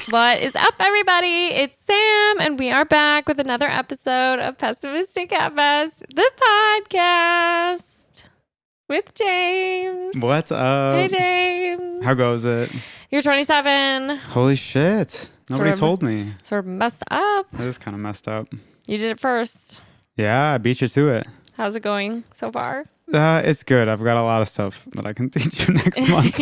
What is up, everybody? It's Sam, and we are back with another episode of Pessimistic at Best, the podcast with James. What's up? Hey, James. How goes it? You're 27. Holy shit. Nobody told me. Sort of messed up. It is kind of messed up. You did it first. Yeah, I beat you to it. How's it going so far? It's good. I've got a lot of stuff that I can teach you next month.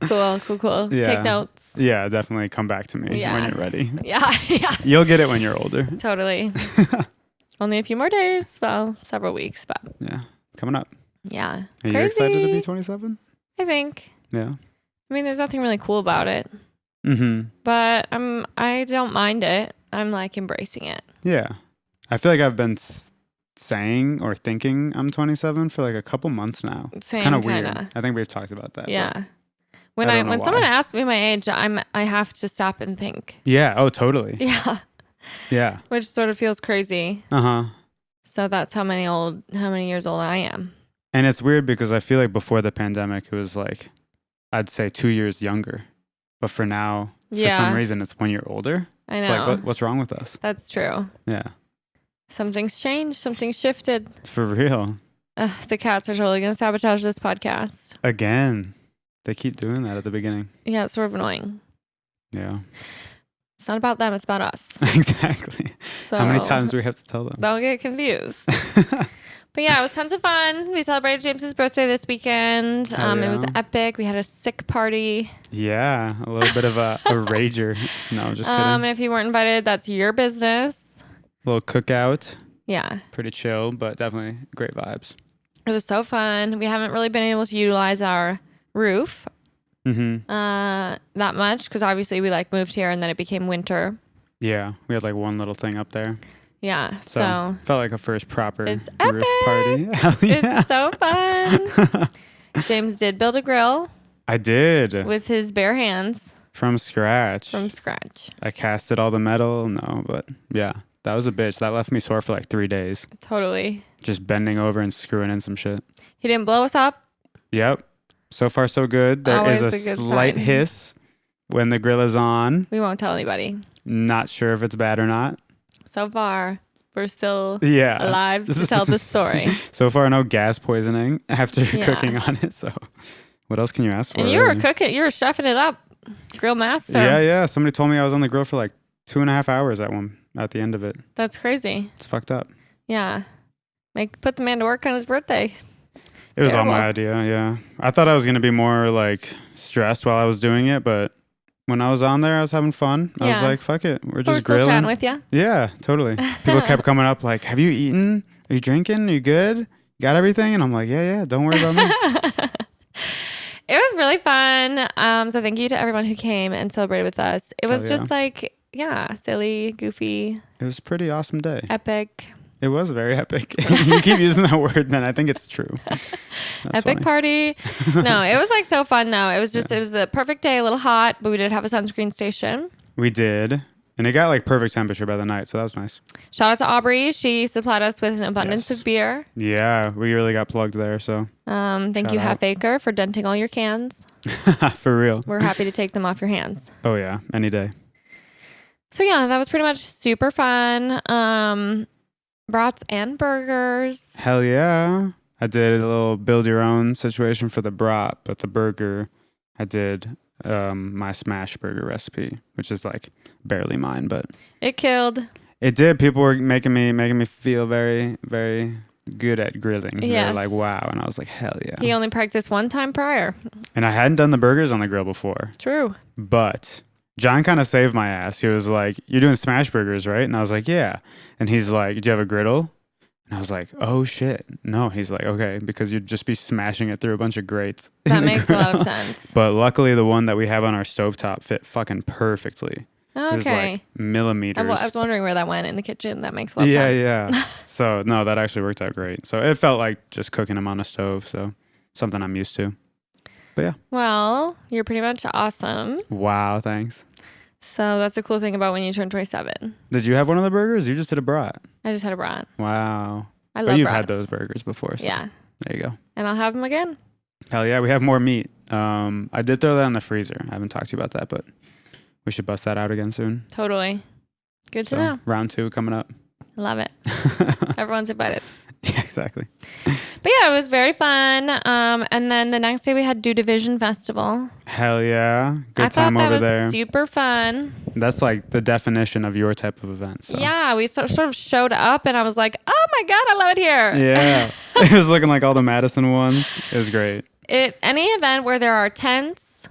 Cool. Yeah. Take notes. Yeah, definitely come back to me when you're ready. Yeah. You'll get it when you're older. Totally. Only a few more days. Well, several weeks, but. Yeah, coming up. Yeah. Are you excited to be 27? I think. Yeah. I mean, there's nothing really cool about it. Mm-hmm. But I don't mind it. I'm like embracing it. Yeah. I feel like I've been saying or thinking I'm 27 for like a couple months now. It's kind of weird. I think we've talked about that. Yeah. When someone asks me my age, I have to stop and think. Yeah. Oh, totally. Yeah. Yeah. Which sort of feels crazy. Uh-huh. So that's how many years old I am. And it's weird because I feel like before the pandemic, it was like, I'd say 2 years younger. But for now, for some reason, it's when you're older. I know. It's like, what's wrong with us? That's true. Yeah. Something's changed. Something's shifted. For real. The cats are totally going to sabotage this podcast. Again. They keep doing that at the beginning. Yeah, it's sort of annoying. Yeah. It's not about them. It's about us. Exactly. So how many times do we have to tell them? They'll get confused. But yeah, it was tons of fun. We celebrated James's birthday this weekend. It was epic. We had a sick party. Yeah, a little bit of a rager. No, I'm just kidding. And if you weren't invited, that's your business. A little cookout. Yeah. Pretty chill, but definitely great vibes. It was so fun. We haven't really been able to utilize our roof that much because obviously we like moved here and then it became winter. Yeah, we had like one little thing up there. Yeah, so felt like a first proper it's roof party. Hell yeah. It's so fun. James did build a grill. I did. With his bare hands. From scratch. I casted all the metal. No, but yeah, that was a bitch. That left me sore for like 3 days. Totally. Just bending over and screwing in some shit. He didn't blow us up. Yep. So far, so good. There Always is a slight sign. hiss when the grill is on. We won't tell anybody. Not sure if it's bad or not. So far, we're still alive to tell the story. So far, no gas poisoning after cooking on it. So what else can you ask for? And you were cooking. You were chefing it up. Grill master. Yeah. Somebody told me I was on the grill for like 2.5 hours at the end of it. That's crazy. It's fucked up. Yeah. Put the man to work on his birthday. It was all my idea, yeah. I thought I was going to be more like stressed while I was doing it, but when I was on there, I was having fun. I was like, fuck it. We're just grilling. Still chatting with you. Yeah, totally. People kept coming up like, have you eaten? Are you drinking? Are you good? Got everything? And I'm like, yeah, don't worry about me. It was really fun. So thank you to everyone who came and celebrated with us. It was just like, silly, goofy. It was a pretty awesome day. Epic. It was very epic. You keep using that word, then I think it's true. Epic party. No, it was like so fun though. It was just, it was the perfect day, a little hot, but we did have a sunscreen station. We did. And it got like perfect temperature by the night, so that was nice. Shout out to Aubrey. She supplied us with an abundance of beer. Yeah, we really got plugged there, so. Thank you, Half Acre, for denting all your cans. For real. We're happy to take them off your hands. Oh yeah, any day. So yeah, that was pretty much super fun. Brats and burgers. Hell yeah. I did a little build your own situation for the brat, but the burger, I did my smash burger recipe, which is like barely mine, but it killed. It did. People were making me feel very, very good at grilling. Yes. They were like, wow. And I was like, hell yeah. He only practiced one time prior. And I hadn't done the burgers on the grill before. True. But John kind of saved my ass. He was like, you're doing smash burgers, right? And I was like, yeah. And he's like, do you have a griddle? And I was like, oh shit. No. He's like, okay, because you'd just be smashing it through a bunch of grates. That makes a lot of sense. But luckily the one that we have on our stovetop fit fucking perfectly. Okay. It was like millimeters. I was wondering where that went in the kitchen. That makes a lot of sense. Yeah. So no, that actually worked out great. So it felt like just cooking them on a stove. So something I'm used to. But yeah. Well, you're pretty much awesome. Wow, thanks. So that's a cool thing about when you turn 27. Did you have one of the burgers? You just did a brat. I just had a brat. Wow. I love you've brats. had those burgers before. So yeah. There you go. And I'll have them again. Hell yeah. We have more meat. I did throw that in the freezer. I haven't talked to you about that, but We should bust that out again soon. Totally. Good to know. Round 2 coming up. Love it. Everyone's invited. Yeah, exactly. But yeah, it was very fun. And then the next day we had Do Division Festival. Hell yeah. Good I time thought that over was there. super fun. That's like the definition of your type of event. So. Yeah, we sort of showed up and I was like, oh my God, I love it here. Yeah. It was looking like all the Madison ones. It was great. Any event where there are tents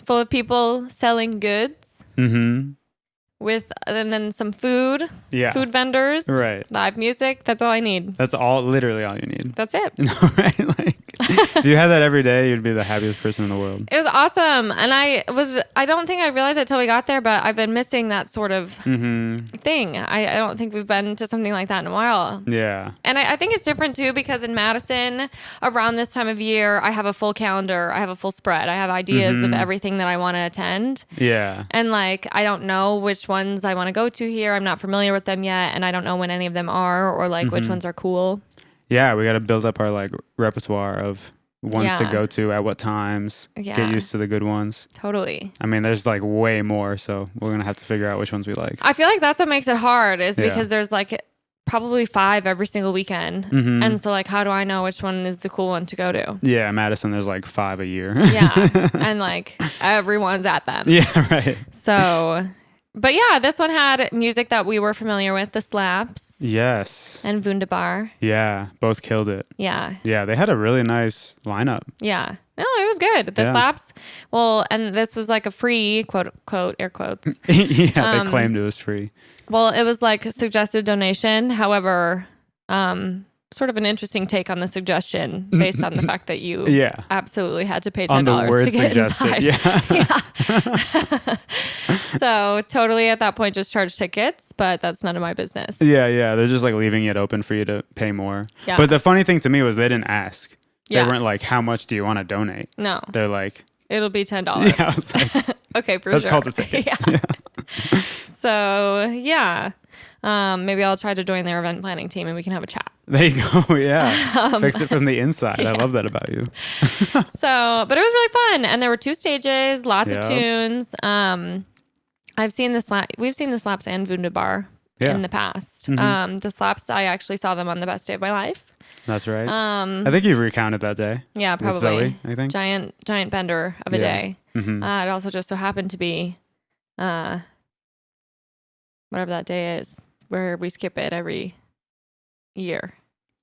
full of people selling goods Mm-hmm. with, and then some food, Yeah. food vendors, Right. live music. That's all I need. That's literally all you need. That's it. Right? Like, if you had that every day, you'd be the happiest person in the world. It was awesome. And I don't think I realized it till we got there, but I've been missing that sort of thing. I don't think we've been to something like that in a while. Yeah. And I think it's different too, because in Madison, around this time of year, I have a full calendar. I have a full spread. I have ideas of everything that I want to attend. Yeah. And like, I don't know which ones I want to go to here. I'm not familiar with them yet. And I don't know when any of them are, or like which ones are cool. Yeah, we got to build up our like repertoire of ones to go to at what times. Yeah. Get used to the good ones. Totally. I mean, there's like way more, so we're gonna have to figure out which ones we like. I feel like that's what makes it hard, is Yeah. because there's like probably 5 every single weekend. And so like, how do I know which one is the cool one to go to? Yeah, Madison, there's like 5 a year. Yeah. And like everyone's at them. Yeah, right. So, but yeah, this one had music that we were familiar with, the Slaps Yes. and Wunderbar. Yeah, both killed it. Yeah. Yeah, they had a really nice lineup. Yeah. No, it was good. The Yeah. Slaps. Well, and this was like a free, quote, quote, air quotes. Yeah, they claimed it was free. Well, it was like a suggested donation. However, sort of an interesting take on the suggestion based on the fact that you Yeah. absolutely had to pay On the $10 word to get suggested. inside. Yeah. So totally at that point just charge tickets, but that's none of my business. Yeah. They're just like leaving it open for you to pay more. Yeah. But the funny thing to me was they didn't ask. They Yeah. weren't like, how much do you want to donate? No, They're like, it'll be $10. yeah, I was like, Okay, for let's sure. call the ticket. Yeah. So yeah, maybe I'll try to join their event planning team and we can have a chat. There you go. Yeah. Fix it from the inside. I love that about you. So, but it was really fun, and there were 2 stages, lots of Yep. tunes. We've seen the Slaps and Wunderbar in the past. The Slaps, I actually saw them on the best day of my life. That's right. I think you've recounted that day. Yeah, With probably. Zoe, I think. Giant bender of a Yeah. day. Mhm. It also just so happened to be, whatever that day is, where we skip it every year.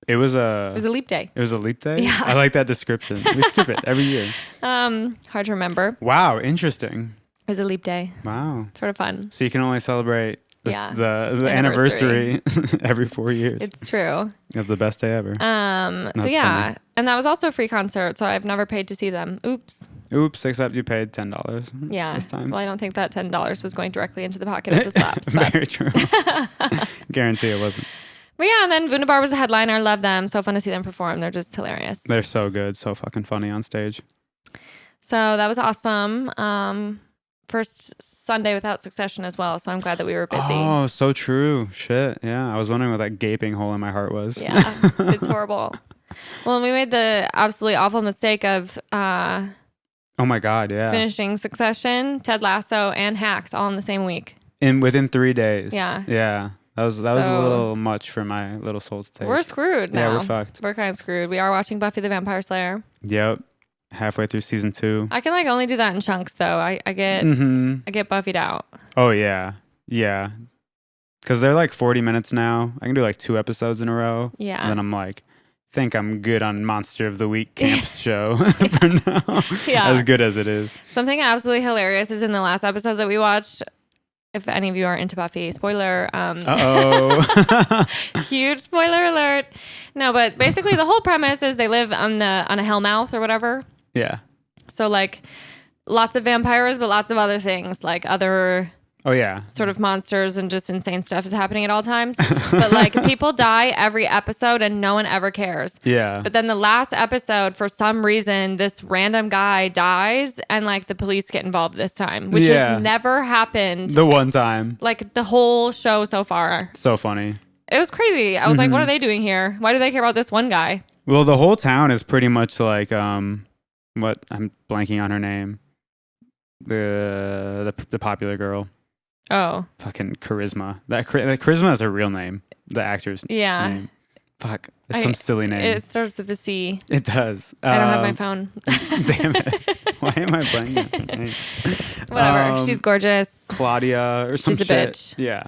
It was It was a leap day. It was a leap day? Yeah. I like that description. We skip it every year. Hard to remember. Wow, interesting. It was a leap day. Wow. Sort of fun. So you can only celebrate Yeah. the Anniversary. anniversary every 4 years It's true. of the best day ever. So That's yeah, funny. and that was also a free concert, so I've never paid to see them. Oops. Oops, except you paid $10 Yeah. this time. Well, I don't think that $10 was going directly into the pocket of the Slaps. But, Very true. Guarantee it wasn't. but yeah, and then Wunderbar was a headliner. Love them. So fun to see them perform. They're just hilarious. They're so good, so fucking funny on stage. So that was awesome. First Sunday without Succession as well, so I'm glad that we were busy. Oh, so true. Shit. Yeah, I was wondering what that gaping hole in my heart was. Yeah, it's horrible. Well, and we made the absolutely awful mistake of Oh my God, yeah. finishing Succession, Ted Lasso, and Hacks all in the same week. Within 3 days. Yeah. Yeah. That was a So- little much for my little soul to take. We're screwed now. Yeah, we're fucked. We're kind of screwed. We are watching Buffy the Vampire Slayer. Yep. Halfway through season 2. I can like only do that in chunks though. I get Mm-hmm. I get Buffy'd out. Oh yeah. Yeah. Because they're like 40 minutes now. I can do like 2 episodes in a row. Yeah. And then I'm like, think I'm good on Monster of the Week Camp's show for now. Yeah. As good as it is. Something absolutely hilarious is in the last episode that we watched. If any of you are into Buffy, spoiler. Uh-oh. Huge spoiler alert. No, but basically the whole premise is they live on a hellmouth or whatever. Yeah. So like lots of vampires, but lots of other things, like other Oh yeah. sort of monsters and just insane stuff is happening at all times. But like people die every episode and no one ever cares. Yeah. But then the last episode, for some reason, this random guy dies and like the police get involved this time, which Yeah. has never happened The one time. like the whole show so far. So funny. It was crazy. I was like, what are they doing here? Why do they care about this one guy? Well, the whole town is pretty much like what I'm blanking on her name. The popular girl. Oh. Fucking Charisma. That Charisma is her real name. The actor's name. Fuck. It's some silly name. It starts with a C. It does. I don't have my phone. Damn it. Why am I blanking on her name? Whatever. She's gorgeous. Claudia or some She's a shit. bitch. Yeah.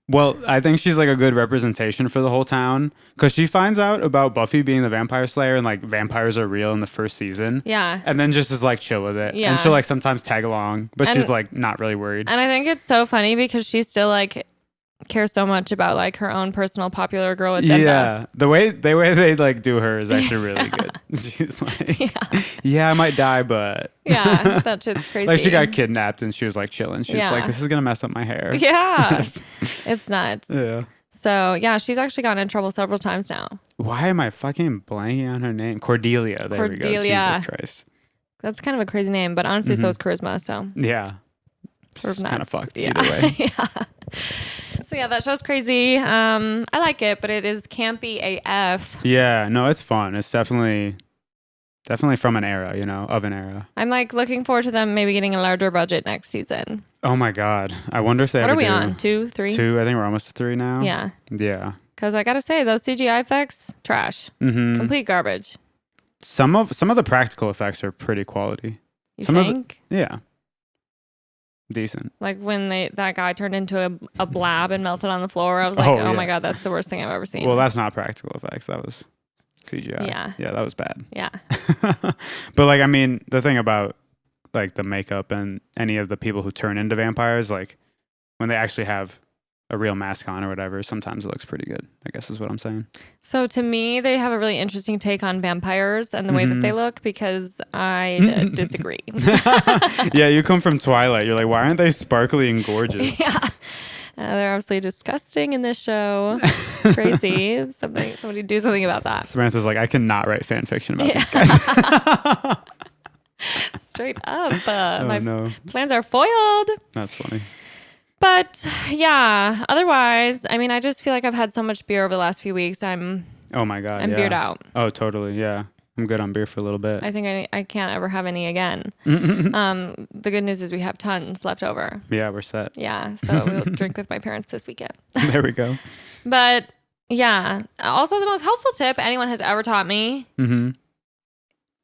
Well, I think she's like a good representation for the whole town because she finds out about Buffy being the vampire slayer and like vampires are real in the first season. Yeah. And then just is like chill with it. Yeah. And she'll like sometimes tag along, but she's like not really worried. And I think it's so funny because she still like cares so much about like her own personal popular girl agenda. Yeah. The way they like do her is actually really good. She's like, yeah, I might die, but yeah, that shit's crazy. like she got kidnapped and she was like chilling. She was like, this is gonna mess up my hair. Yeah. It's nuts. Yeah. So yeah, she's actually gotten in trouble several times now. Why am I fucking blanking on her name? Cordelia. There we go. Jesus Christ. That's kind of a crazy name, but honestly, so is Charisma. So yeah, sort of kind of fucked yeah. either way. Yeah. So yeah, that show's crazy. I like it, but it is campy AF. Yeah, no, it's fun. It's definitely from an era, of an era. I'm like looking forward to them maybe getting a larger budget next season. Oh my God. I wonder if they What ever are we do. on? 2, 3? 2. I think we're almost to 3 now. Yeah. Yeah. Because I gotta say, those CGI effects, trash. Mm-hmm. Complete garbage. Some of the practical effects are pretty quality. You Some think? Yeah. Decent. Like when that guy turned into a blab and melted on the floor, I was like, oh my God, that's the worst thing I've ever seen. Well, that's not practical effects. That was CGI. Yeah. Yeah, that was bad. Yeah. But like, I mean, the thing about like the makeup and any of the people who turn into vampires, like when they actually have a real mask on or whatever, sometimes it looks pretty good, I guess is what I'm saying. So to me, they have a really interesting take on vampires and the way that they look because I disagree. Yeah, you come from Twilight. You're like, why aren't they sparkly and gorgeous? Yeah. They're absolutely disgusting in this show. Crazy. Somebody do something about that. Samantha's like, I cannot write fan fiction about these guys. Straight up. No. Plans are foiled. That's funny. But yeah, otherwise, I mean, I just feel like I've had so much beer over the last few weeks. I'm beered out. Oh, totally. Yeah. I'm good on beer for a little bit. I think I can't ever have any again. The good news is we have tons left over. Yeah, we're set. Yeah. So we'll drink with my parents this weekend. There we go. But yeah, also the most helpful tip anyone has ever taught me,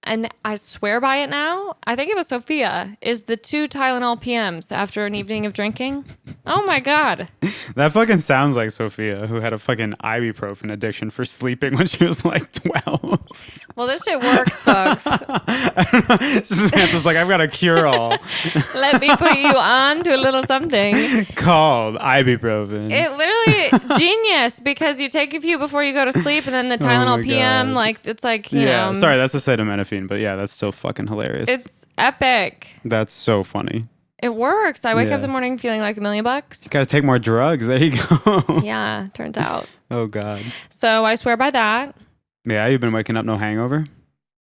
and I swear by it now, I think it was Sophia, is the 2 Tylenol PMs after an evening of drinking. Oh my God. That fucking sounds like Sophia, who had a fucking ibuprofen addiction for sleeping when she was like 12. Well, this shit works, folks. I don't know. Samantha's like, I've got a cure-all. Let me put you on to a little something. Called ibuprofen. It literally, genius, because you take a few before you go to sleep, and then the Tylenol PM, God. like, it's like, you know. Sorry, that's acetaminophen, but yeah, that's still fucking hilarious. It's epic. That's so funny. It works. I wake up in the morning feeling like $1 million. You gotta take more drugs. There you go. Yeah, turns out. Oh God. So I swear by that. Yeah, you've been waking up no hangover?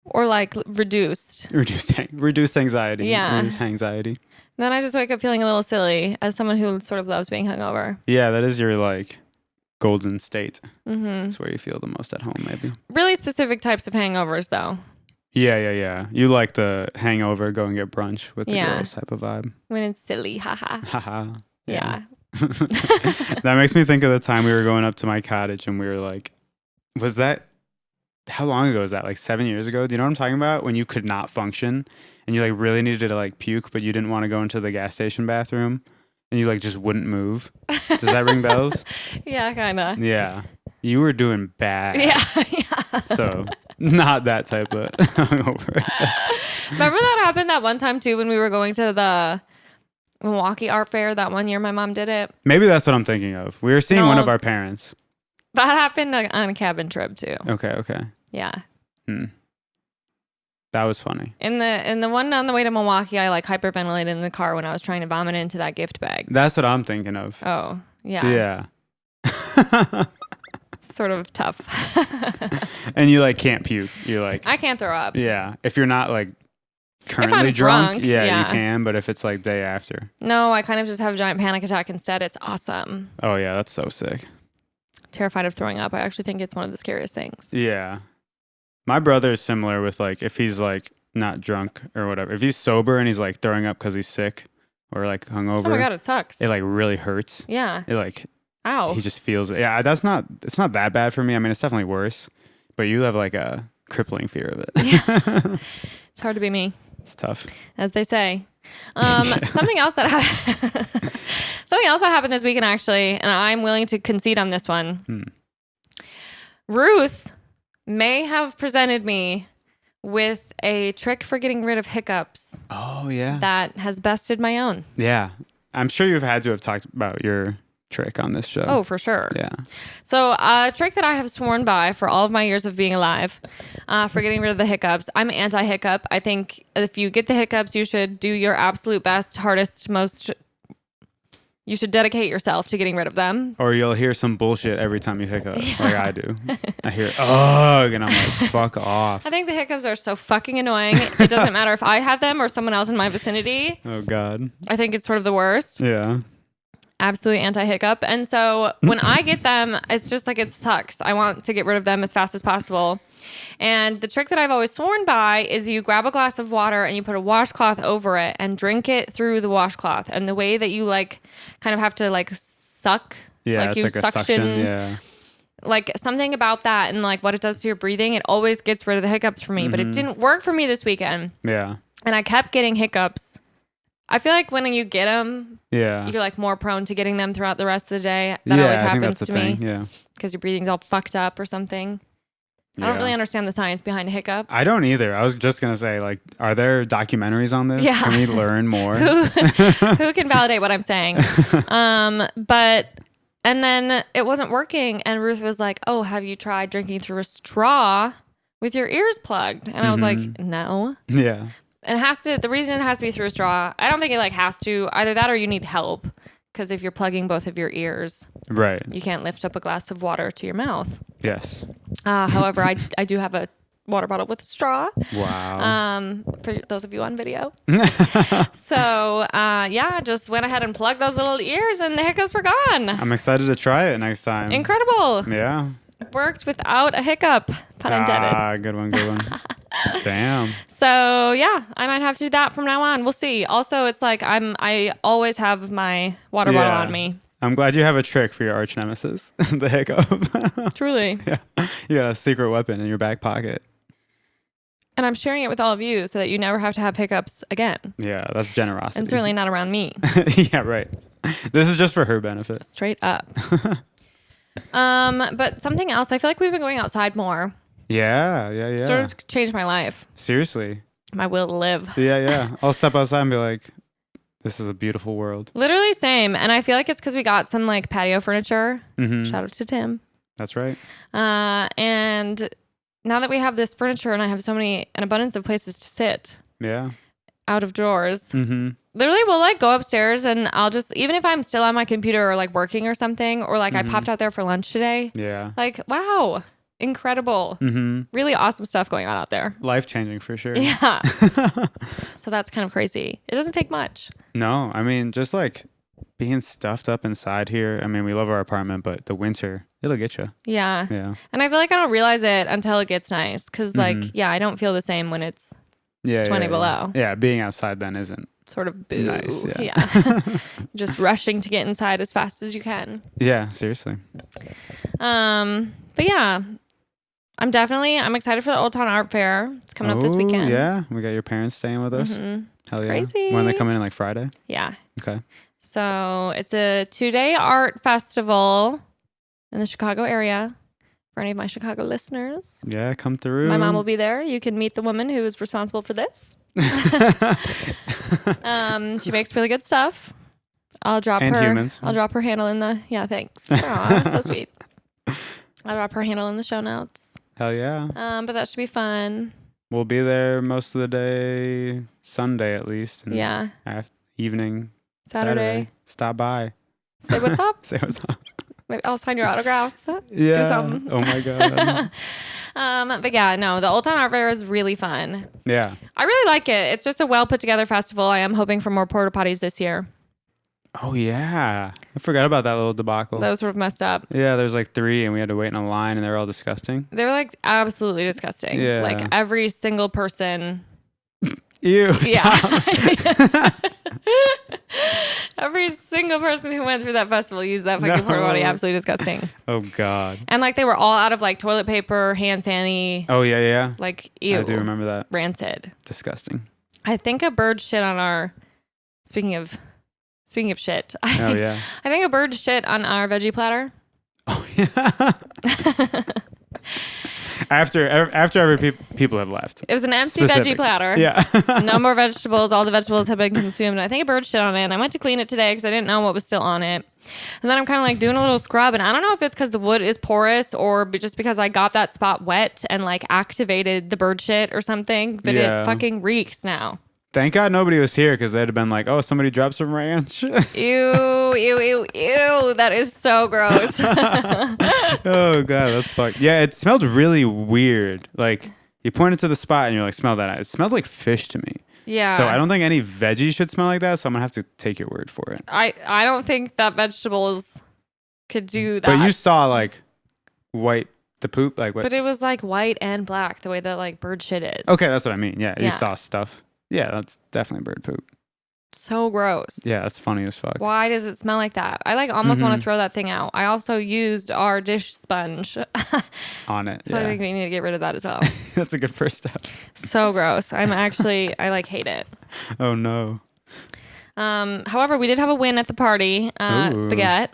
Or like reduced. Reduced anxiety. Yeah. Reduced anxiety. Then I just wake up feeling a little silly as someone who sort of loves being hungover. Yeah, that is your like golden state. Mm-hmm. That's where you feel the most at home, maybe. Really specific types of hangovers, though. Yeah. You like the hangover, go and get brunch with the girls type of vibe. When it's silly, haha. Haha. Yeah. That makes me think of the time we were going up to my cottage and we were like, how long ago was that? Like 7 years ago? Do you know what I'm talking about? When you could not function and you like really needed to like puke, but you didn't want to go into the gas station bathroom and you like just wouldn't move. Does that ring bells? Yeah, kind of. Yeah. You were doing bad. Yeah. So not that type of hungover. Remember that happened that one time too when we were going to the Milwaukee Art Fair that one year my mom did it? Maybe that's what I'm thinking of. We were seeing one of our parents. That happened on a cabin trip too. Okay. Yeah. That was funny. In the one on the way to Milwaukee, I like hyperventilated in the car when I was trying to vomit into that gift bag. That's what I'm thinking of. Oh, yeah. Yeah. Sort of tough. And you like can't puke. You're like, I can't throw up. Yeah. If you're not like currently if I'm drunk, yeah, you can. But if it's like day after. No, I kind of just have a giant panic attack instead. It's awesome. Oh yeah, that's so sick. Terrified of throwing up. I actually think it's one of the scariest things. Yeah. My brother is similar with like, if he's like not drunk or whatever. If he's sober and he's like throwing up because he's sick or like hungover, Oh my God, it sucks. it like really hurts. Yeah. It like, Ow. he just feels it. Yeah, it's not that bad for me. I mean, it's definitely worse, but you have like a crippling fear of it. Yeah. It's hard to be me. It's tough. As they say. Something else that happened this weekend, actually, and I'm willing to concede on this one. Ruth may have presented me with a trick for getting rid of hiccups. Oh, yeah. That has bested my own. Yeah. I'm sure you've had to have talked about your trick on this show. Oh, for sure. Yeah. So a trick that I have sworn by for all of my years of being alive, for getting rid of the hiccups. I'm anti-hiccup. I think if you get the hiccups, you should do your absolute best, hardest, most... You should dedicate yourself to getting rid of them. Or you'll hear some bullshit every time you hiccup, like I do. I hear, ugh, and I'm like, fuck off. I think the hiccups are so fucking annoying. It doesn't matter if I have them or someone else in my vicinity. Oh, God. I think it's sort of the worst. Yeah. Absolutely anti-hiccup. And so when I get them, it's just like it sucks. I want to get rid of them as fast as possible. And the trick that I've always sworn by is you grab a glass of water and you put a washcloth over it and drink it through the washcloth. And the way that you like kind of have to like suck, Yeah, like it's you like a suction. Yeah. Like something about that and like what it does to your breathing, it always gets rid of the hiccups for me. But it didn't work for me this weekend. Yeah. And I kept getting hiccups. I feel like when you get them, Yeah. you're like more prone to getting them throughout the rest of the day. That always happens to me. Yeah. Because your breathing's all fucked up or something. I don't really understand the science behind a hiccup. I don't either. I was just going to say, like, are there documentaries on this? Yeah. Can we learn more? Who can validate what I'm saying? And then it wasn't working. And Ruth was like, oh, have you tried drinking through a straw with your ears plugged? And I was like, no. Yeah. And the reason it has to be through a straw, I don't think it like has to, either that or you need help. Because if you're plugging both of your ears, right, you can't lift up a glass of water to your mouth. Yes. However, I do have a water bottle with a straw. Wow. For those of you on video. So, just went ahead and plugged those little ears and the hiccups were gone. I'm excited to try it next time. Incredible. Yeah. Worked without a hiccup. Pun intended. Ah, good one. Damn. So yeah, I might have to do that from now on. We'll see. Also, it's like I always have my water bottle on me. I'm glad you have a trick for your arch nemesis, the hiccup. Truly. Yeah. You got a secret weapon in your back pocket. And I'm sharing it with all of you so that you never have to have hiccups again. Yeah, that's generosity. And certainly not around me. Yeah, right. This is just for her benefit. Straight up. But something else, I feel like we've been going outside more. Yeah. Sort of changed my life. Seriously. My will to live. Yeah. I'll step outside and be like, this is a beautiful world. Literally same. And I feel like it's because we got some like patio furniture. Mm-hmm. Shout out to Tim. That's right. And now that we have this furniture and I have an abundance of places to sit. Yeah. Out of drawers. Mm-hmm. Literally, we'll like go upstairs and I'll just, even if I'm still on my computer or like working or something, or like I popped out there for lunch today. Yeah. Like, wow. Incredible. Mm-hmm. Really awesome stuff going on out there. Life-changing for sure. Yeah. So that's kind of crazy. It doesn't take much. No, I mean, just like being stuffed up inside here. I mean, we love our apartment, but the winter, it'll get you. Yeah. Yeah. And I feel like I don't realize it until it gets nice. Because I don't feel the same when it's 20 below. Yeah, being outside then isn't sort of boo. nice. Yeah. Just rushing to get inside as fast as you can. Yeah, seriously. But yeah. I'm excited for the Old Town Art Fair. It's coming up this weekend. Yeah. We got your parents staying with us. Mm-hmm. Hell yeah. Crazy. When they come in like Friday? Yeah. Okay. So it's a 2-day art festival in the Chicago area for any of my Chicago listeners. Yeah, come through. My mom will be there. You can meet the woman who is responsible for this. She makes really good stuff. I'll drop her handle in the, thanks. Aw, so sweet. I'll drop her handle in the show notes. Hell yeah. But that should be fun. We'll be there most of the day, Sunday at least. And evening, Saturday. Stop by. Say what's up. Say what's up. Maybe I'll sign your autograph. Yeah. Do something. Oh my God. But yeah, no, the Old Town Art Fair is really fun. Yeah. I really like it. It's just a well put together festival. I am hoping for more porta potties this year. Oh yeah. I forgot about that little debacle. That was sort of messed up. Yeah, there's like 3 and we had to wait in a line and they're all disgusting. They were like absolutely disgusting. Yeah. Like every single person Ew. Yeah. Every single person who went through that festival used that fucking porta potty. Absolutely disgusting. Oh God. And like they were all out of like toilet paper, hand sanitizer. Oh yeah. Like ew. I do remember that. Rancid. Disgusting. I think a bird shit on our. Speaking of shit. Oh yeah. I think a bird shit on our veggie platter. Oh yeah. After people had left. It was an empty veggie platter. Yeah. No more vegetables. All the vegetables had been consumed. I think a bird shit on it. And I went to clean it today because I didn't know what was still on it. And then I'm kind of like doing a little scrub. And I don't know if it's because the wood is porous or just because I got that spot wet and like activated the bird shit or something. But it fucking reeks now. Thank God nobody was here because they'd have been like, oh, somebody dropped some ranch. Ew. That is so gross. Oh, God, that's fucked. Yeah, it smelled really weird. Like, you pointed to the spot and you're like, smell that. It smelled like fish to me. Yeah. So I don't think any veggies should smell like that. So I'm going to have to take your word for it. I don't think that vegetables could do that. But you saw like the poop? Like what? But it was like white and black the way that like bird shit is. Okay, that's what I mean. Yeah, you saw stuff. Yeah, that's definitely bird poop. So gross. Yeah, that's funny as fuck. Why does it smell like that? I like almost want to throw that thing out. I also used our dish sponge on it. So I think we need to get rid of that as well. That's a good first step. So gross. I like hate it. Oh no. However, we did have a win at the party. Spaghett.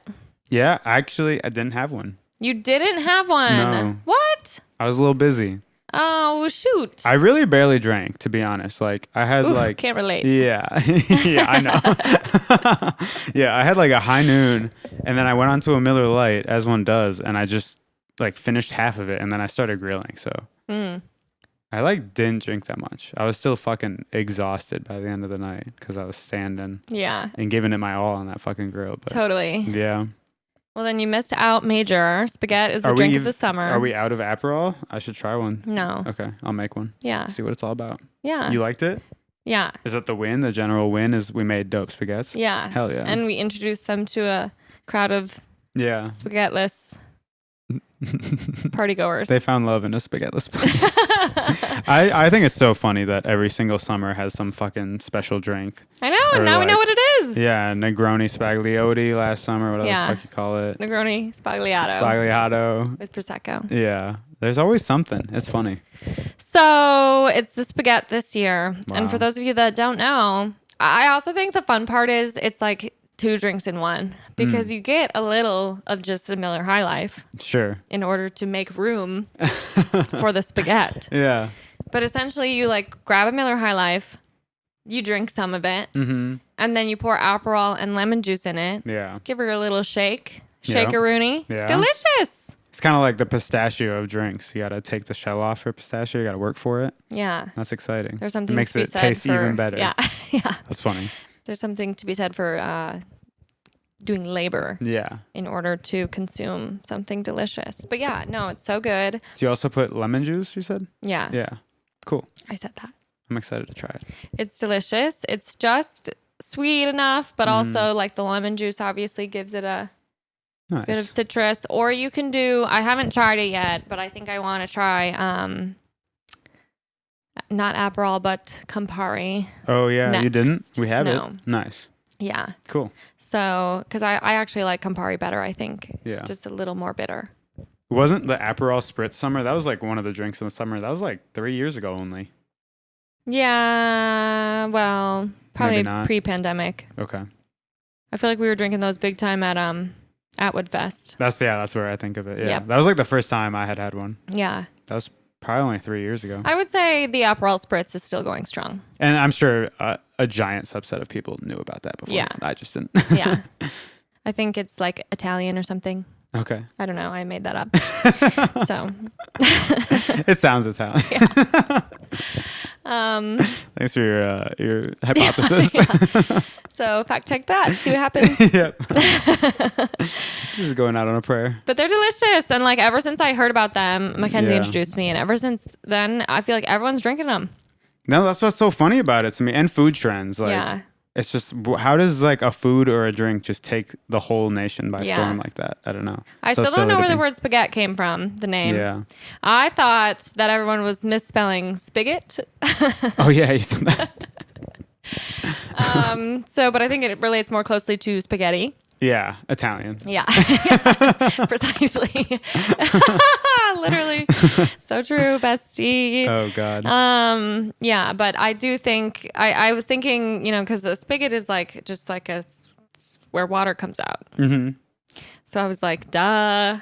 Yeah, actually, I didn't have one. You didn't have one? No. What? I was a little busy. Oh, shoot. I really barely drank, to be honest. Like, I had Can't relate. Yeah. Yeah, I know. Yeah, I had like a high noon, and then I went on to a Miller Lite, as one does, and I just like finished half of it, and then I started grilling, so. I like didn't drink that much. I was still fucking exhausted by the end of the night, because I was standing. Yeah. And giving it my all on that fucking grill. But, totally. Yeah. Well, then you missed out major. Spaghett is the drink of the summer. Are we out of Aperol? I should try one. No. Okay, I'll make one. Yeah. See what it's all about. Yeah. You liked it? Yeah. Is that the win? The general win is we made dope spaghettis? Yeah. Hell yeah. And we introduced them to a crowd of spaghettless partygoers. They found love in a spaghettless place. I think it's so funny that every single summer has some fucking special drink. I know, and now we know what it is. Yeah, Negroni Spagliotti last summer, whatever the fuck you call it. Negroni Spagliato. Spagliato. With Prosecco. Yeah. There's always something. It's funny. So it's the Spaghett this year. Wow. And for those of you that don't know, I also think the fun part is it's like 2 drinks in one because you get a little of just a Miller High Life. Sure. In order to make room for the Spaghett. Yeah. But essentially you like grab a Miller High Life, you drink some of it, and then you pour Aperol and lemon juice in it. Yeah. Give her a little shake-a-rooney. Yeah. Delicious. It's kind of like the pistachio of drinks. You got to take the shell off for pistachio. You got to work for it. Yeah. That's exciting. There's something it makes to be it said taste for, even better. Yeah. Yeah. That's funny. There's something to be said for doing labor. Yeah. In order to consume something delicious. But yeah, no, it's so good. Do you also put lemon juice, you said? Yeah. Yeah. Cool. I said that. I'm excited to try it. It's delicious. It's just sweet enough, but also like the lemon juice obviously gives it a bit of citrus. Or you can do, I haven't tried it yet, but I think I want to try not Aperol, but Campari. Oh, yeah. Next. You didn't? We have No. it. Nice. Yeah. Cool. So, because I actually like Campari better, I think. Yeah. Just a little more bitter. Wasn't the Aperol Spritz summer? That was like one of the drinks in the summer. That was like 3 years ago only. Yeah. Well, probably Maybe not. pre-pandemic. Okay. I feel like we were drinking those big time at Woodfest. That's where I think of it. Yeah. Yep. That was like the first time I had one. Yeah. That was probably only 3 years ago. I would say the Aperol Spritz is still going strong. And I'm sure a giant subset of people knew about that before. Yeah. I just didn't. Yeah. I think it's like Italian or something. Okay. I don't know. I made that up. So. It sounds Italian. Yeah. Thanks for your hypothesis. Yeah. So fact check that. See what happens. Yep. Just going out on a prayer. But they're delicious. And like ever since I heard about them, Mackenzie introduced me. And ever since then, I feel like everyone's drinking them. No, that's what's so funny about it to me. And food trends. Like, yeah. It's just, how does like a food or a drink just take the whole nation by storm like that? I don't know. I still don't know where the word spaghetti came from, the name. Yeah. I thought that everyone was misspelling spigot. Oh, yeah. You said that. But I think it relates more closely to spaghetti. Yeah. Italian. Yeah. Precisely. Literally. So true, bestie. Oh, God. Yeah, but I do think, I was thinking, because a spigot is like, just like where water comes out. Mm-hmm. So I was like, duh.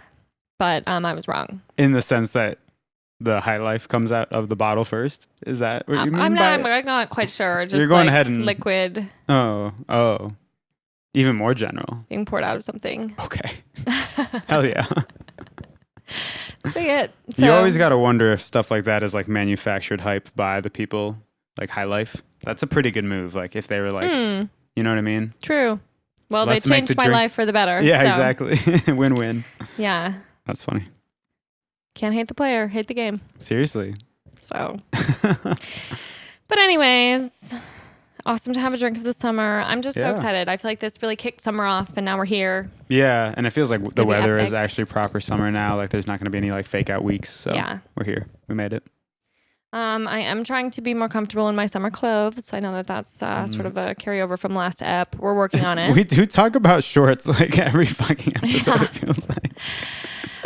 But I was wrong. In the sense that the high life comes out of the bottle first? Is that what you mean I'm by I'm not quite sure. Just You're going like ahead and... liquid. Oh. Even more general. Being poured out of something. Okay. Hell yeah. Spigot. So, you always got to wonder if stuff like that is like manufactured hype by the people, like High Life. That's a pretty good move. Like if they were like, you know what I mean? True. Well, Let's they changed my life for the better. Yeah, so. Exactly. Win-win. Yeah. That's funny. Can't hate the player, hate the game. Seriously. So. But anyways, awesome to have a drink of the summer. I'm just so excited. I feel like this really kicked summer off and now we're here. Yeah, and it feels like It's the gonna be weather epic. is actually proper summer now. Like there's not going to be any like fake out weeks. So we're here. We made it. I am trying to be more comfortable in my summer clothes. I know that that's sort of a carryover from last ep. We're working on it. We do talk about shorts like every fucking episode, it feels like.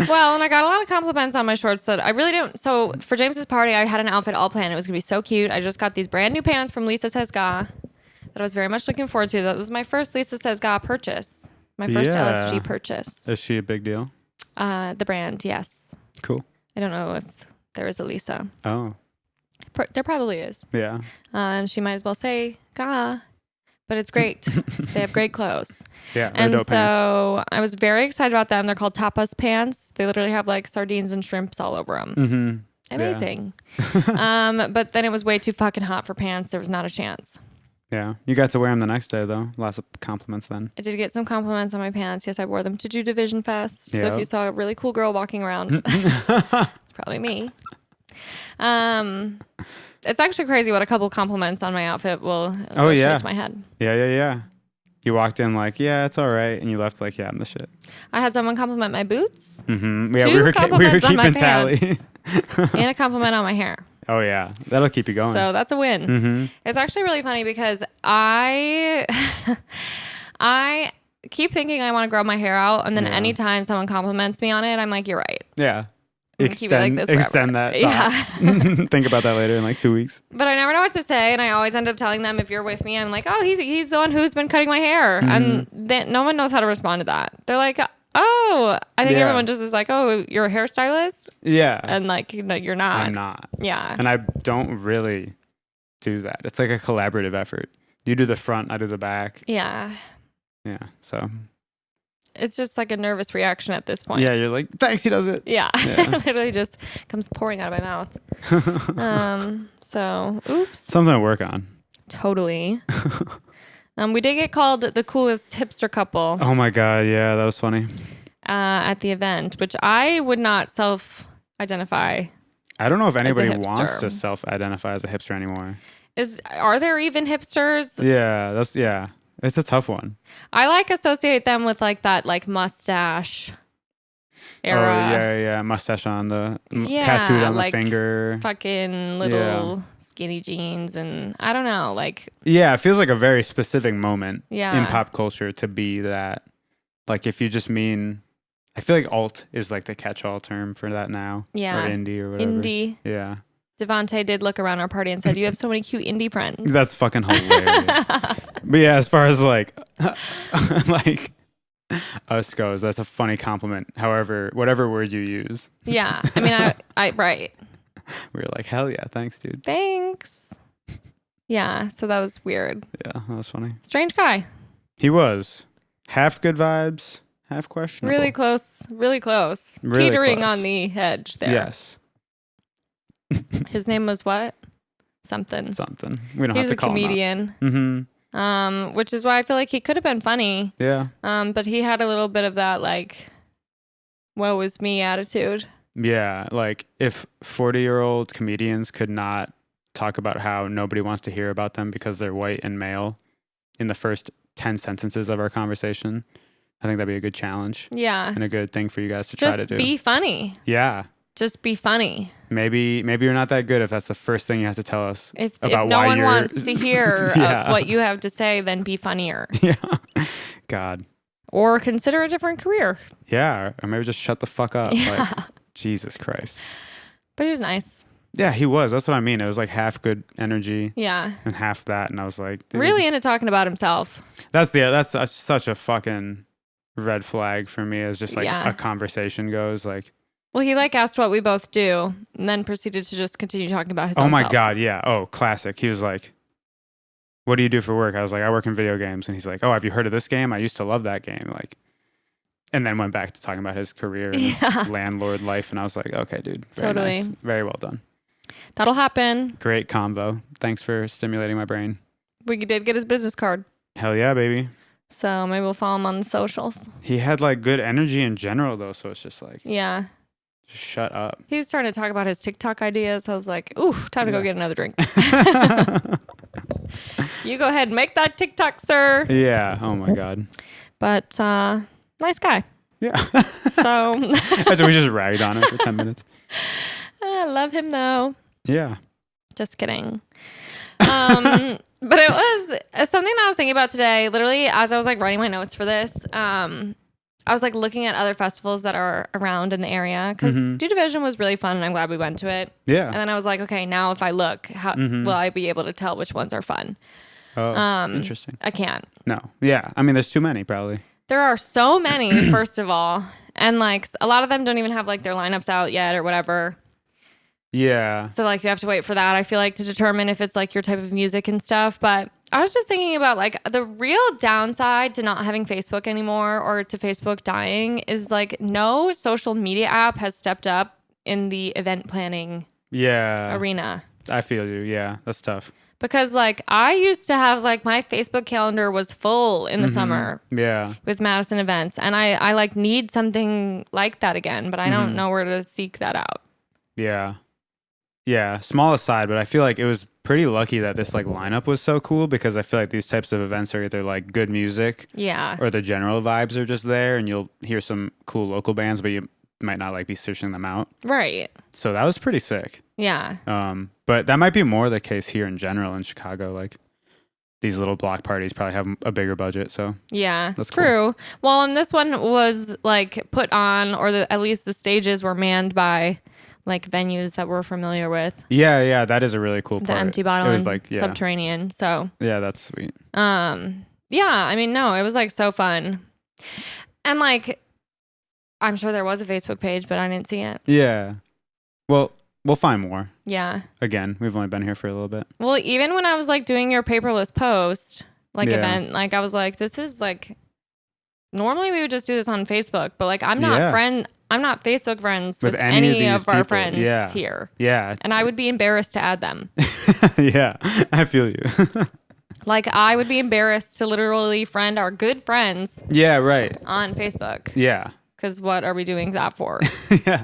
Well, and I got a lot of compliments on my shorts that I really don't. So for James's party, I had an outfit all planned. It was going to be so cute. I just got these brand new pants from Lisa Says Ga that I was very much looking forward to. That was my first Lisa Says Ga purchase. My first LSG purchase. Is she a big deal? The brand, yes. Cool. I don't know if there is a Lisa. Oh. There probably is. Yeah. And she might as well say Ga. But it's great. They have great clothes. Yeah. And dope so pants. I was very excited about them. They're called tapas pants. They literally have like sardines and shrimps all over them. Mm-hmm. Amazing. But then it was way too fucking hot for pants. There was not a chance. Yeah. You got to wear them the next day, though. Lots of compliments then. I did get some compliments on my pants. Yes, I wore them to do Division Fest. So Yep. if you saw a really cool girl walking around, it's probably me. It's actually crazy what a couple compliments on my outfit will go straight to my head. Yeah. You walked in like, yeah, it's all right. And you left like, yeah, I'm the shit. I had someone compliment my boots. Mm-hmm. Yeah, Two we were compliments on my keeping tally. And a compliment on my hair. Oh, yeah. That'll keep you going. So that's a win. Mm-hmm. It's actually really funny because I keep thinking I want to grow my hair out. And then anytime someone compliments me on it, I'm like, you're right. Yeah. Keep it like this extend forever. that Yeah. thought. Think about that later in like 2 weeks. But I never know what to say, and I always end up telling them if you're with me, I'm like, oh, he's the one who's been cutting my hair, and no one knows how to respond to that. They're like, oh, I think everyone just is like, oh, you're a hairstylist, Yeah, and like, no, you're not. I'm not. Yeah, and I don't really do that. It's like a collaborative effort. You do the front, I do the back. Yeah. So it's just like a nervous reaction at this point. Yeah, you're like, thanks, he does it. Yeah. Literally just comes pouring out of my mouth. So, oops. Something to work on. Totally. We did get called the coolest hipster couple. Oh my God, yeah, that was funny. At the event, which I would not self-identify. I don't know if anybody hipster. wants to self-identify as a hipster anymore. Are there even hipsters? Yeah, it's a tough one. I associate them with that mustache era. Oh yeah, mustache on the tattooed on the finger. Fucking little skinny jeans, and I don't know, Yeah, it feels like a very specific moment Yeah. in pop culture to be that. Like if you just mean, I feel like alt is like the catch-all term for that now. Yeah. Or indie or whatever. Indie. Yeah. Devontae did look around our party and said, "You have so many cute indie friends." That's fucking hilarious. But yeah, as far as like us goes, that's a funny compliment. However, whatever word you use. Yeah. I mean, I right. We were like, hell yeah, thanks, dude. Thanks. Yeah. So that was weird. Yeah, that was funny. Strange guy. He was. Half good vibes, half questionable. Really close. Really close. Really Teetering close. on the edge there. Yes. His name was what? Something. We don't He's have to a call comedian. him up. Which is why I feel like he could have been funny. Yeah. But he had a little bit of that woe is me attitude. Yeah, like if 40-year-old comedians could not talk about how nobody wants to hear about them because they're white and male, in the first 10 sentences of our conversation. I think that'd be a good challenge. Yeah. And a good thing for you guys to try to do. Just be funny. Yeah. Just be funny. Maybe you're not that good if that's the first thing you have to tell us. If about no why one you're... wants to hear what you have to say, then be funnier. Yeah. God. Or consider a different career. Yeah. Or maybe just shut the fuck up. Yeah. Like, Jesus Christ. But he was nice. Yeah, he was. That's what I mean. It was like half good energy. Yeah. And half that. And I was like, dude, really into talking about himself. That's such a fucking red flag for me as just like a conversation goes. Like, well, he like asked what we both do and then proceeded to just continue talking about his own my self. God. Yeah. Oh, classic. He was like, what do you do for work? I was like, I work in video games. And he's like, oh, have you heard of this game? I used to love that game. Like, and then went back to talking about his career and his landlord life. And I was like, okay, dude. Very totally. Nice. Very well done. That'll happen. Great combo. Thanks for stimulating my brain. We did get his business card. Hell yeah, baby. So maybe we'll follow him on the socials. He had like good energy in general though. So it's just like, yeah. Just shut up. He was starting to talk about his TikTok ideas. I was like, ooh, time to go get another drink. You go ahead and make that TikTok, sir. Yeah. Oh my God. But nice guy. Yeah. So that's what we just ragged on him for 10 minutes. I love him though. Yeah. Just kidding. But it was something that I was thinking about today. Literally, as I was like writing my notes for this, I was like looking at other festivals that are around in the area because Do Division was really fun and I'm glad we went to it. Yeah. And then I was like, okay, now if I look, how will I be able to tell which ones are fun? Oh, interesting. I can't. No. Yeah. I mean, there's too many probably. There are so many, first of all. And like a lot of them don't even have like their lineups out yet or whatever. Yeah. So like you have to wait for that, I feel like, to determine if it's like your type of music and stuff. But I was just thinking about like the real downside to not having Facebook anymore or to Facebook dying is like no social media app has stepped up in the event planning arena. I feel you. Yeah. That's tough. Because like I used to have like my Facebook calendar was full in the summer. Yeah. With Madison events. And I like need something like that again, but I don't know where to seek that out. Yeah. Yeah, small aside, but I feel like it was pretty lucky that this like lineup was so cool because I feel like these types of events are either like good music, or the general vibes are just there, and you'll hear some cool local bands, but you might not like be searching them out. Right. So that was pretty sick. Yeah. But that might be more the case here in general in Chicago. Like these little block parties probably have a bigger budget. So yeah, that's true. Cool. Well, and this one was like put on, or at least the stages were manned by like venues that we're familiar with. Yeah, that is a really cool part. The Empty Bottle, it was like Subterranean. So yeah, that's sweet. Yeah, I mean, no, it was like so fun, and like I'm sure there was a Facebook page, but I didn't see it. Yeah, well, we'll find more. Yeah. Again, we've only been here for a little bit. Well, even when I was like doing your paperless post event, like I was like, this is like normally we would just do this on Facebook, but like I'm not Facebook friends with any of our friends here. Yeah. And I would be embarrassed to add them. Yeah, I feel you. Like I would be embarrassed to literally friend our good friends. Yeah, right. On Facebook. Yeah. Because what are we doing that for? Yeah.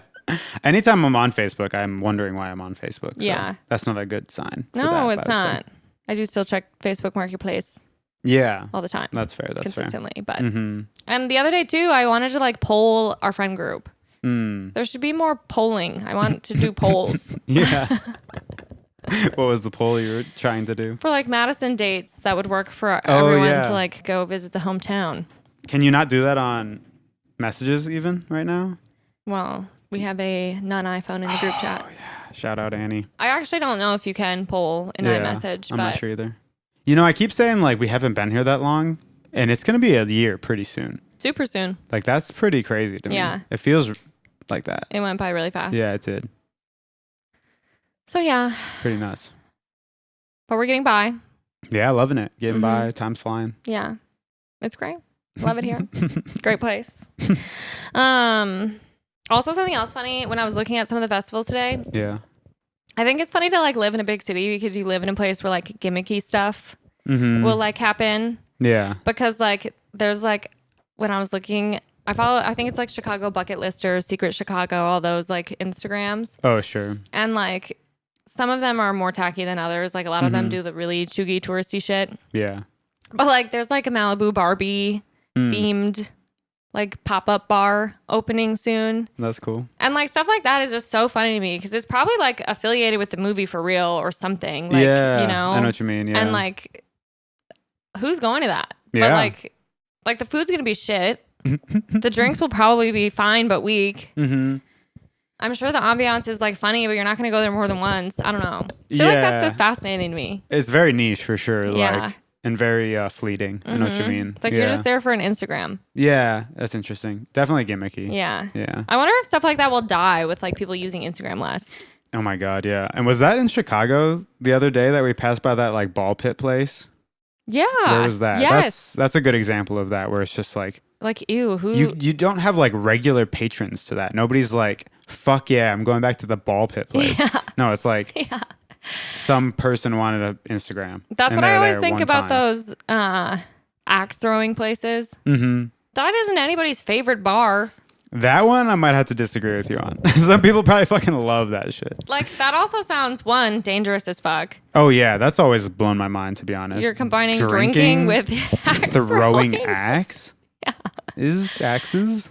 Anytime I'm on Facebook, I'm wondering why I'm on Facebook. So yeah. That's not a good sign. No, it's not. I do still check Facebook Marketplace. Yeah. All the time. That's fair. That's consistently, fair. But and the other day too, I wanted to like poll our friend group. There should be more polling. I want to do polls. Yeah. What was the poll you were trying to do? For like Madison dates that would work for everyone to like go visit the hometown. Can you not do that on messages even right now? Well, we have a non-iPhone in the group chat. Yeah. Shout out Annie. I actually don't know if you can poll in iMessage. I'm not sure either. You know, I keep saying like we haven't been here that long, and it's going to be a year pretty soon. Super soon. Like that's pretty crazy to me. Yeah. It feels like that. It went by really fast. Yeah, it did. So yeah. Pretty nuts. But we're getting by. Yeah, loving it. Getting by. Time's flying. Yeah. It's great. Love it here. Great place. Also something else funny when I was looking at some of the festivals today. Yeah. I think it's funny to like live in a big city because you live in a place where like gimmicky stuff will like happen. Yeah. Because like there's like when I was looking, I think it's like Chicago Bucket Listers, Secret Chicago, all those like Instagrams. Oh, sure. And like some of them are more tacky than others. Like a lot of them do the really chuggy touristy shit. Yeah. But like, there's like a Malibu Barbie themed like pop-up bar opening soon. That's cool. And like stuff like that is just so funny to me because it's probably like affiliated with the movie for real or something. Like, yeah, you know, I know what you mean. Yeah. And like, who's going to that? Yeah. But like the food's gonna be shit. The drinks will probably be fine but weak. Mm-hmm. I'm sure the ambiance is like funny, but you're not gonna go there more than once. I don't know. I feel like that's just fascinating to me. It's very niche for sure. Yeah. Like, and very fleeting. I know what you mean. It's like you're just there for an Instagram. Yeah, that's interesting. Definitely gimmicky. Yeah. Yeah. I wonder if stuff like that will die with like people using Instagram less. Oh my God, yeah. And was that in Chicago the other day that we passed by that like ball pit place? Yeah. Where was that? Yes. That's a good example of that where it's just like ew, who you don't have like regular patrons to that. Nobody's like, fuck yeah, I'm going back to the ball pit place. Yeah. No, it's like some person wanted an Instagram. That's what I always think about those axe throwing places. Mm-hmm. That isn't anybody's favorite bar. That one I might have to disagree with you on. Some people probably fucking love that shit. Like that also sounds dangerous as fuck. Oh yeah, that's always blown my mind to be honest. You're combining drinking with axe throwing axe. Yeah. Is axes?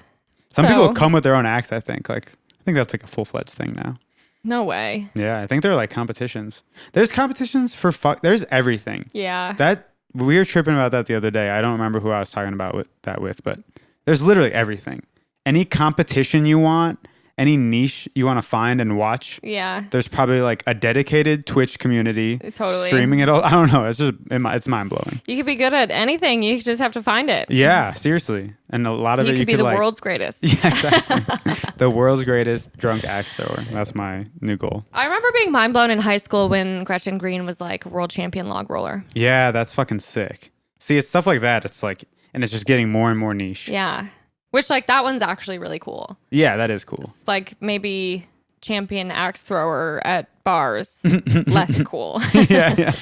Some people come with their own axe, I think. I think that's like a full-fledged thing now. No way. Yeah, I think they're like competitions. There's competitions for there's everything. Yeah. We were tripping about that the other day. I don't remember who I was talking about with, but there's literally everything. Any competition you want, any niche you want to find and watch. Yeah. There's probably like a dedicated Twitch community. Totally. Streaming it all. I don't know. It's mind-blowing. You could be good at anything. You just have to find it. Yeah, seriously. And a lot of you it could be the world's greatest. Yeah, exactly. The world's greatest drunk axe thrower. That's my new goal. I remember being mind blown in high school when Gretchen Green was like world champion log roller. Yeah, that's fucking sick. See, it's stuff like that. It's like, and it's just getting more and more niche. Yeah. Which like that one's actually really cool. Yeah, that is cool. It's like maybe champion axe thrower at bars. Less cool. Yeah.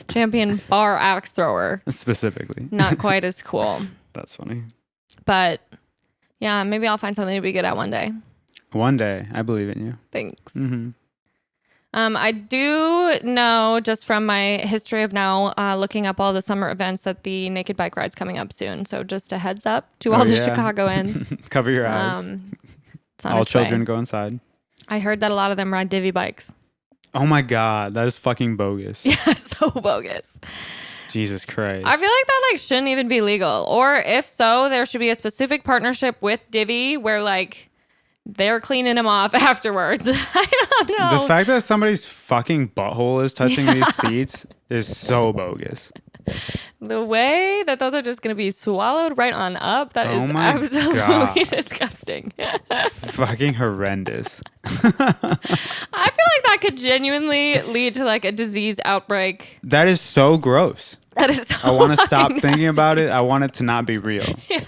Champion bar axe thrower. Specifically. Not quite as cool. That's funny. But yeah, maybe I'll find something to be good at one day. One day. I believe in you. Thanks. Mm-hmm. I do know just from my history of now looking up all the summer events that the naked bike ride's coming up soon. So just a heads up to all the Chicagoans. Cover your eyes. All children go inside. I heard that a lot of them ride divvy bikes. Oh my God, that is fucking bogus. Yeah, so bogus. Jesus Christ. I feel like that like shouldn't even be legal. Or if so, there should be a specific partnership with Divvy where like they're cleaning them off afterwards. I don't know. The fact that somebody's fucking butthole is touching these seats is so bogus. The way that those are just going to be swallowed right on up, that is absolutely disgusting. Fucking horrendous. I feel like that could genuinely lead to like a disease outbreak. That is so gross. That is so I want to stop thinking about it. I want it to not be real. Yeah.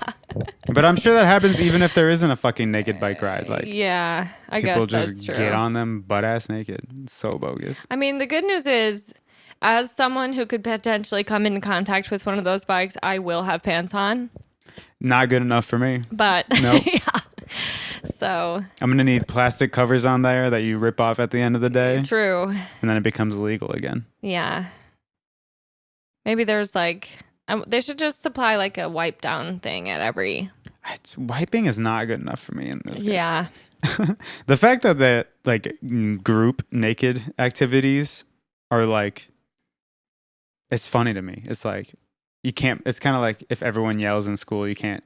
But I'm sure that happens even if there isn't a fucking naked bike ride. Like, yeah, I guess people that's just true. get on them butt ass naked. It's so bogus. I mean, the good news is, as someone who could potentially come in contact with one of those bikes, I will have pants on. Not good enough for me. But nope. Yeah. So I'm gonna need plastic covers on there that you rip off at the end of the day. True. And then it becomes illegal again. Yeah. Maybe there's like they should just supply like a wipe down thing at every. Wiping is not good enough for me in this case. Yeah. The fact that the like group naked activities are like, it's funny to me. It's like you can't. It's kind of like if everyone yells in school, you can't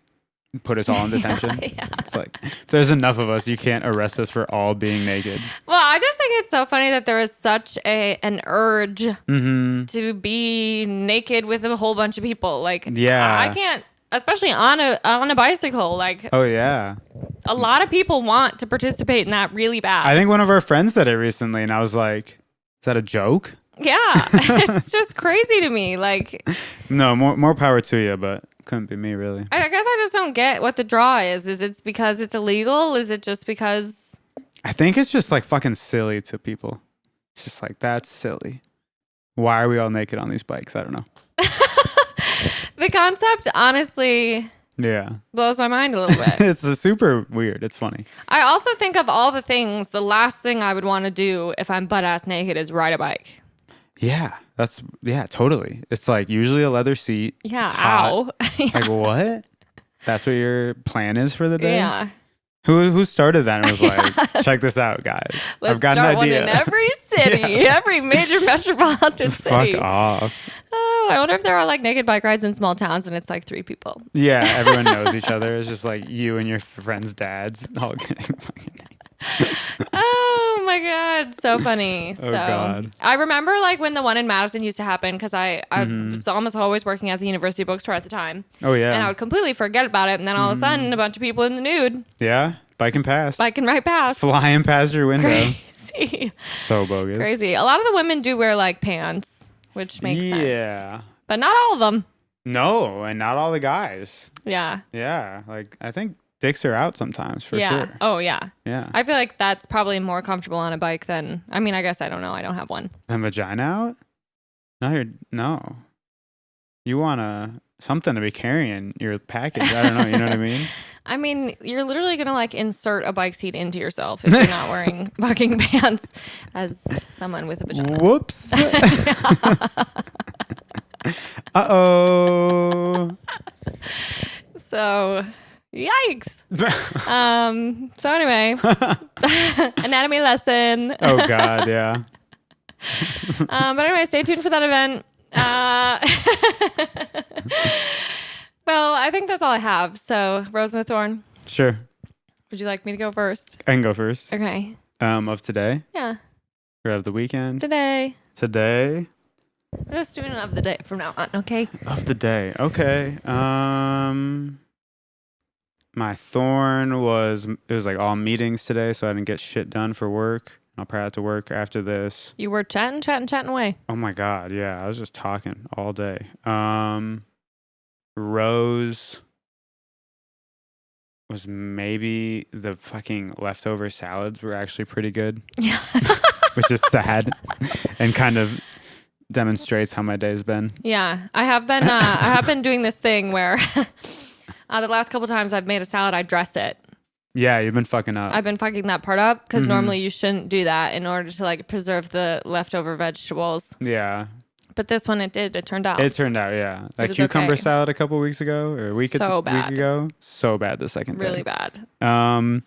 put us all in detention. Yeah. It's like if there's enough of us, you can't arrest us for all being naked. Well, I just think it's so funny that there is such an urge Mm-hmm. to be naked with a whole bunch of people. Like, yeah, I can't, especially on a bicycle. Like, oh yeah, a lot of people want to participate in that really bad. I think one of our friends did it recently, and I was like, "Is that a joke?" Yeah, it's just crazy to me. Like, no, more power to you, but couldn't be me really. I guess I just don't get what the draw is. Is it because it's illegal? Is it just because? I think it's just like fucking silly to people. It's just like, that's silly. Why are we all naked on these bikes? I don't know. The concept, honestly, blows my mind a little bit. It's super weird. It's funny. I also think of all the things, the last thing I would want to do if I'm butt ass naked is ride a bike. Yeah. Yeah, totally. It's like usually a leather seat. Yeah. It's hot. Ow. Like what? That's what your plan is for the day? Yeah. Who started that and was like, check this out, guys. Let's I've got start an idea. one in every city, every major metropolitan city. Fuck off. Oh, I wonder if there are like naked bike rides in small towns and it's like 3 people. Yeah, everyone knows each other. It's just like you and your friends' dads all getting fucking Oh my God. So funny. Oh, God. I remember like when the one in Madison used to happen because I was almost always working at the university bookstore at the time. Oh, yeah. And I would completely forget about it. And then all of a sudden, a bunch of people in the nude. Yeah, biking past. Biking right past. Flying past your window. Crazy. So bogus. Crazy. A lot of the women do wear like pants, which makes sense. Yeah. But not all of them. No, and not all the guys. Yeah. Yeah, like I think dicks are out sometimes for sure. Oh, yeah. Yeah. I feel like that's probably more comfortable on a bike than, I mean, I guess I don't know. I don't have one. And vagina out? No. You want something to be carrying your package. I don't know. You know what I mean? I mean, you're literally going to like insert a bike seat into yourself if you're not wearing fucking pants as someone with a vagina. Whoops. Uh-oh. So, yikes. So anyway, anatomy lesson. Oh, God, yeah. But anyway, stay tuned for that event. Well, I think that's all I have. So, Rose and a Thorn. Sure. Would you like me to go first? I can go first. Okay. Of today? Yeah. Or of the weekend? Today. We're just doing it of the day from now on, okay? Of the day. Okay. My thorn was like all meetings today, so I didn't get shit done for work. I'll probably have to work after this. You were chatting away. Oh my God, yeah. I was just talking all day. Rose was maybe the fucking leftover salads were actually pretty good. Yeah. Which is sad and kind of demonstrates how my day's been. Yeah. I have been doing this thing where the last couple times I've made a salad, I dress it. Yeah, you've been fucking up. I've been fucking that part up because normally you shouldn't do that in order to like preserve the leftover vegetables. Yeah. But this one, it did. It turned out. It turned out, yeah. That was cucumber okay. salad a couple weeks ago or a week ago. So bad the second day. Really bad. And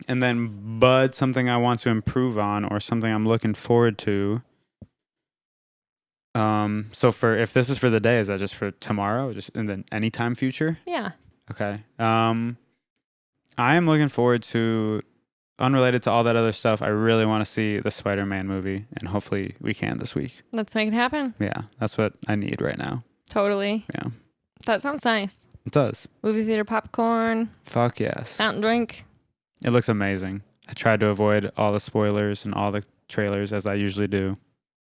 then Bud, something I want to improve on or something I'm looking forward to. So if this is for the day, is that just for tomorrow? Just in the anytime future? Yeah. Okay. I am looking forward to, unrelated to all that other stuff, I really want to see the Spider-Man movie, and hopefully we can this week. Let's make it happen. Yeah, that's what I need right now. Totally. Yeah. That sounds nice. It does. Movie theater popcorn. Fuck yes. Fountain drink. It looks amazing. I tried to avoid all the spoilers and all the trailers as I usually do.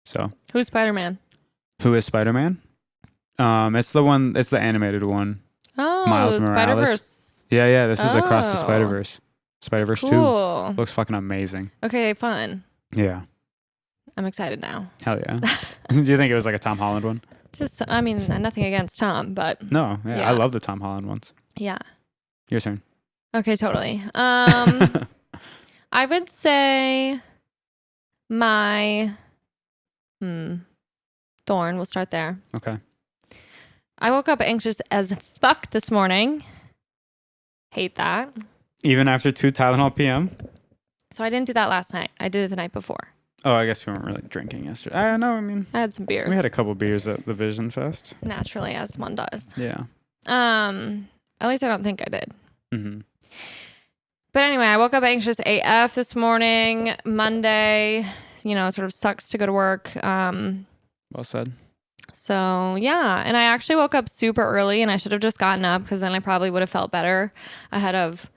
So. Who's Spider-Man? Who is Spider-Man? It's the animated one. Oh, Miles Morales. Spider-Verse. Yeah, this is Across the Spider-Verse. Spider-Verse 2. Cool. Looks fucking amazing. Okay, fun. Yeah. I'm excited now. Hell yeah. Do you think it was like a Tom Holland one? Just, I mean, nothing against Tom, but. No, yeah. I love the Tom Holland ones. Yeah. Your turn. Okay, totally. I would say my thorn. We'll start there. Okay. I woke up anxious as fuck this morning. Hate that. Even after 2 Tylenol PM? So I didn't do that last night. I did it the night before. Oh, I guess we weren't really drinking yesterday. I don't know. I mean, I had some beers. we had a couple beers at the Vision Fest. Naturally, as one does. Yeah. At least I don't think I did. Mm-hmm. But anyway, I woke up anxious AF this morning. Monday, sort of sucks to go to work. Well said. So yeah, and I actually woke up super early, and I should have just gotten up because then I probably would have felt better ahead of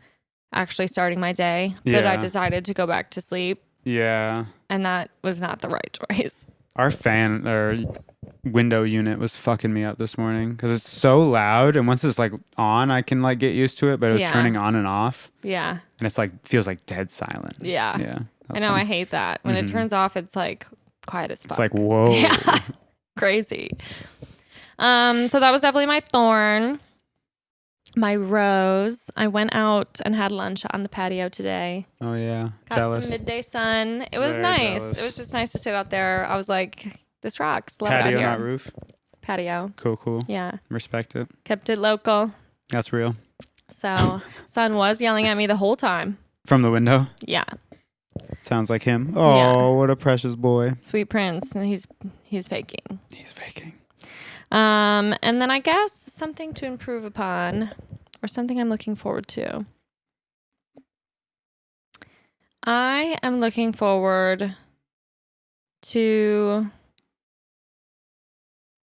actually starting my day. Yeah. But I decided to go back to sleep. Yeah. And that was not the right choice. Our fan or window unit was fucking me up this morning because it's so loud, and once it's like on, I can like get used to it. But it was turning on and off. Yeah. And it's like feels like dead silent. Yeah. Yeah. I know. Fun. I hate that when it turns off. It's like quiet as fuck. It's like whoa. Yeah. Crazy. So that was definitely my thorn. My rose. I went out and had lunch on the patio today. Oh yeah. Got jealous. some midday sun. It was Very nice. jealous. It was just nice to sit out there. I was like, This rocks. Love it out Patio, here. not roof. Patio. Cool. Yeah. Respect it. Kept it local. That's real. So son was yelling at me the whole time. From the window? Yeah. Sounds like him. Oh, what a precious boy. Sweet prince. And he's faking. He's faking. And then I guess something to improve upon or something I'm looking forward to. I am looking forward to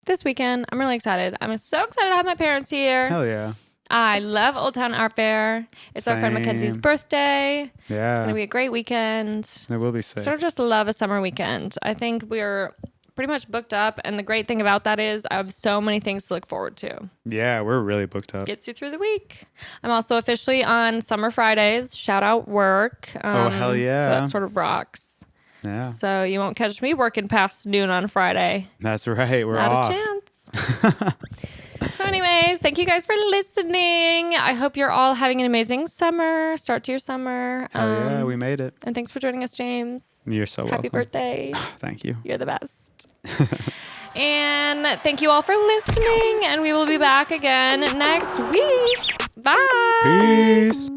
this weekend. I'm really excited. I'm so excited to have my parents here. Hell yeah. I love Old Town Art Fair. It's our friend Mackenzie's Same. birthday. Yeah. It's going to be a great weekend. It will be sick. Sort of just love a summer weekend. I think we're pretty much booked up. And the great thing about that is I have so many things to look forward to. Yeah, we're really booked up. Gets you through the week. I'm also officially on Summer Fridays. Shout out work. Oh, hell yeah. So that sort of rocks. Yeah. So you won't catch me working past noon on Friday. That's right. We're Not off. a chance. So anyways, thank you guys for listening. I hope you're all having an amazing summer. Start to your summer. Hell yeah, we made it. And thanks for joining us, James. You're so welcome. Happy birthday. Thank you. You're the best. And thank you all for listening. And we will be back again next week. Bye. Peace.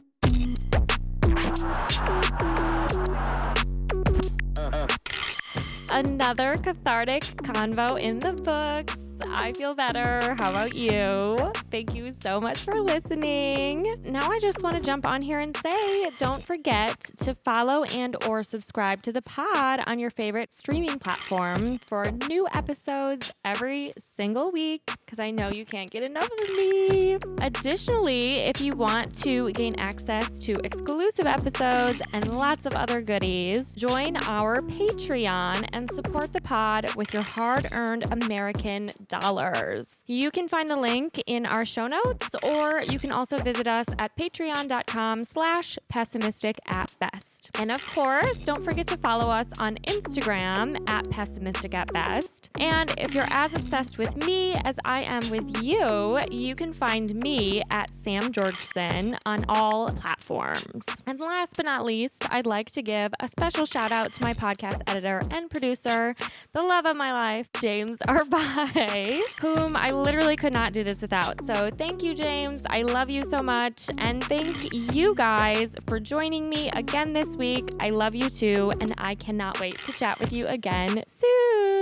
Another cathartic convo in the books. I feel better. How about you? Thank you so much for listening. Now I just want to jump on here and say, don't forget to follow and or subscribe to the pod on your favorite streaming platform for new episodes every single week, because I know you can't get enough of me. Additionally, if you want to gain access to exclusive episodes and lots of other goodies, join our Patreon and support the pod with your hard-earned American dollars. You can find the link in our show notes, or you can also visit us at patreon.com/pessimistic at best. And of course, don't forget to follow us on Instagram at pessimistic at best. And if you're as obsessed with me as I am with you, you can find me at Sam Georgeson on all platforms. And last but not least, I'd like to give a special shout out to my podcast editor and producer, the love of my life, James Arbai, whom I literally could not do this without. So thank you, James. I love you so much. And thank you guys for joining me again this week. I love you too, and I cannot wait to chat with you again soon.